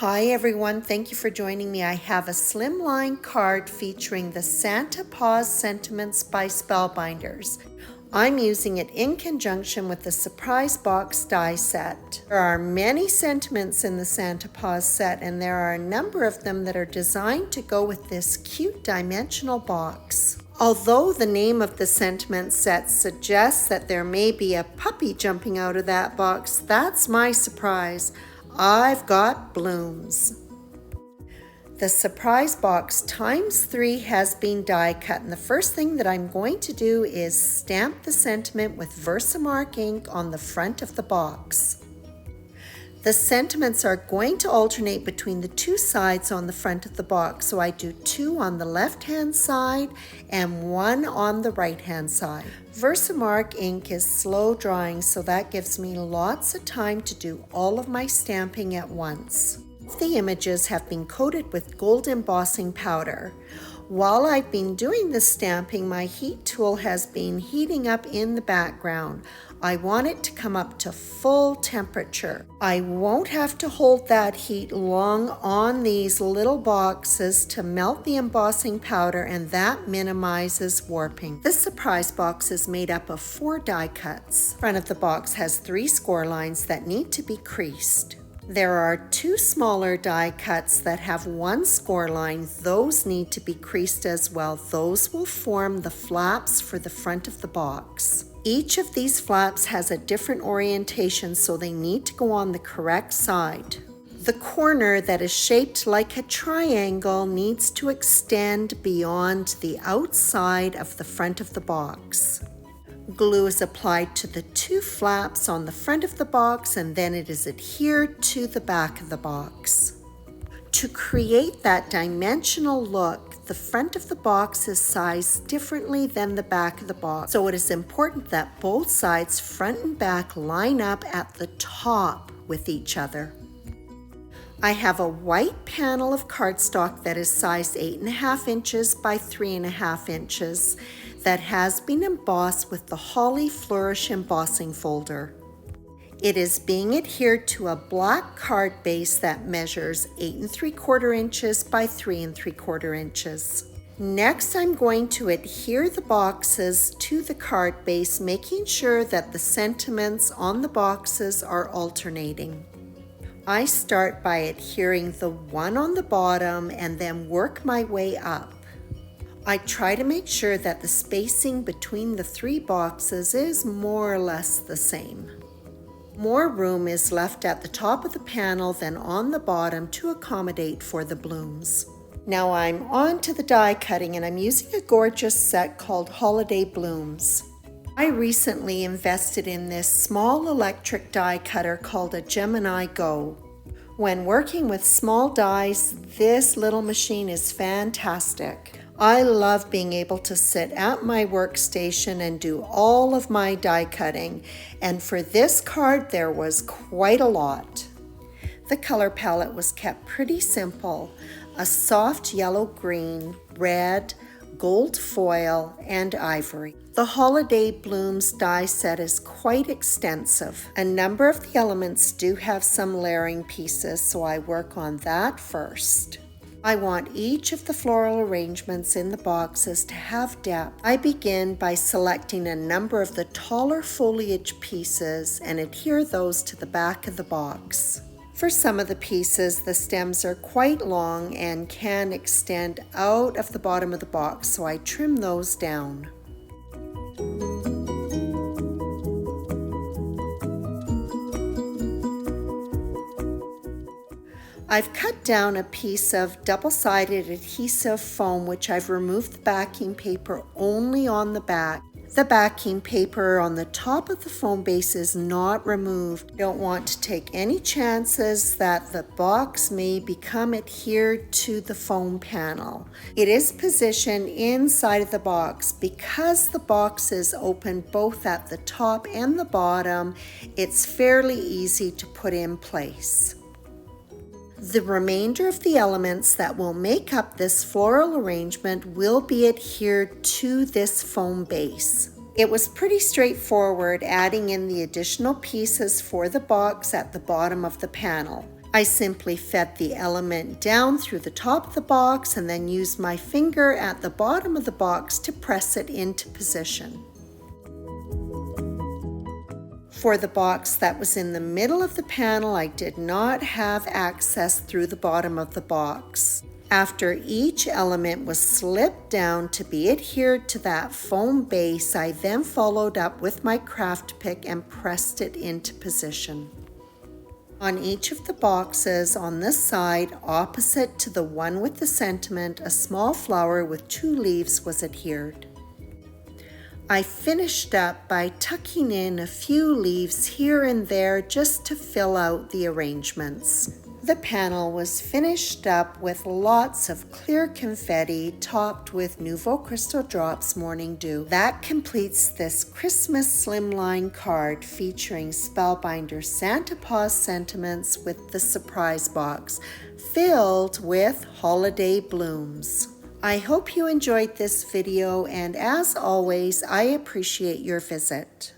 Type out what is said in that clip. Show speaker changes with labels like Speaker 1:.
Speaker 1: Hi everyone, thank you for joining me. I have a slimline card featuring the Santa Paws Sentiments by Spellbinders. I'm using it in conjunction with the Surprise Box die set. There are many sentiments in the Santa Paws set, and there are a number of them that are designed to go with this cute dimensional box. Although the name of the sentiment set suggests that there may be a puppy jumping out of that box, that's my surprise. I've got blooms. The Surprise Box ×3 has been die cut, and the first thing that I'm going to do is stamp the sentiment with Versamark ink on the front of the box. The sentiments are going to alternate between the two sides on the front of the box, so I do 2 on the left-hand side and 1 on the right-hand side. Versamark ink is slow drying, so that gives me lots of time to do all of my stamping at once. The images have been coated with gold embossing powder. While I've been doing the stamping, my heat tool has been heating up in the background. I want it to come up to full temperature. I won't have to hold that heat long on these little boxes to melt the embossing powder, and that minimizes warping. This surprise box is made up of 4 die cuts. The front of the box has 3 score lines that need to be creased. There are 2 smaller die cuts that have 1 score line. Those need to be creased as well. Those will form the flaps for the front of the box. Each of these flaps has a different orientation, so they need to go on the correct side. The corner that is shaped like a triangle needs to extend beyond the outside of the front of the box. Glue is applied to the 2 flaps on the front of the box, and then it is adhered to the back of the box. To create that dimensional look, the front of the box is sized differently than the back of the box, so it is important that both sides, front and back, line up at the top with each other. I have a white panel of cardstock that is sized 8.5 inches by 3.5 inches that has been embossed with the Holly Flourish embossing folder. It is being adhered to a black card base that measures 8.75 inches by 3.75 inches. Next, I'm going to adhere the boxes to the card base, making sure that the sentiments on the boxes are alternating. I start by adhering the 1 on the bottom and then work my way up. I try to make sure that the spacing between the 3 boxes is more or less the same. More room is left at the top of the panel than on the bottom to accommodate for the blooms. Now I'm on to the die cutting, and I'm using a gorgeous set called Holiday Blooms. I recently invested in this small electric die cutter called a Gemini Go. When working with small dies, this little machine is fantastic. I love being able to sit at my workstation and do all of my die cutting, and for this card there was quite a lot. The color palette was kept pretty simple: a soft yellow-green, red, gold foil, and ivory. The Holiday Blooms die set is quite extensive. A number of the elements do have some layering pieces, so I work on that first. I want each of the floral arrangements in the boxes to have depth. I begin by selecting a number of the taller foliage pieces and adhere those to the back of the box. For some of the pieces, the stems are quite long and can extend out of the bottom of the box, so I trim those down. I've cut down a piece of double-sided adhesive foam, which I've removed the backing paper only on the back. The backing paper on the top of the foam base is not removed. I don't want to take any chances that the box may become adhered to the foam panel. It is positioned inside of the box. Because the box is open both at the top and the bottom, it's fairly easy to put in place. The remainder of the elements that will make up this floral arrangement will be adhered to this foam base. It was pretty straightforward adding in the additional pieces for the box at the bottom of the panel. I simply fed the element down through the top of the box and then used my finger at the bottom of the box to press it into position. For the box that was in the middle of the panel, I did not have access through the bottom of the box. After each element was slipped down to be adhered to that foam base, I then followed up with my craft pick and pressed it into position. On each of the boxes on this side, opposite to the one with the sentiment, a small flower with 2 leaves was adhered. I finished up by tucking in a few leaves here and there just to fill out the arrangements. The panel was finished up with lots of clear confetti topped with Nouveau Crystal Drops Morning Dew. That completes this Christmas slimline card featuring Spellbinders Santa Paws Sentiments with the surprise box filled with holiday blooms. I hope you enjoyed this video, and as always, I appreciate your visit.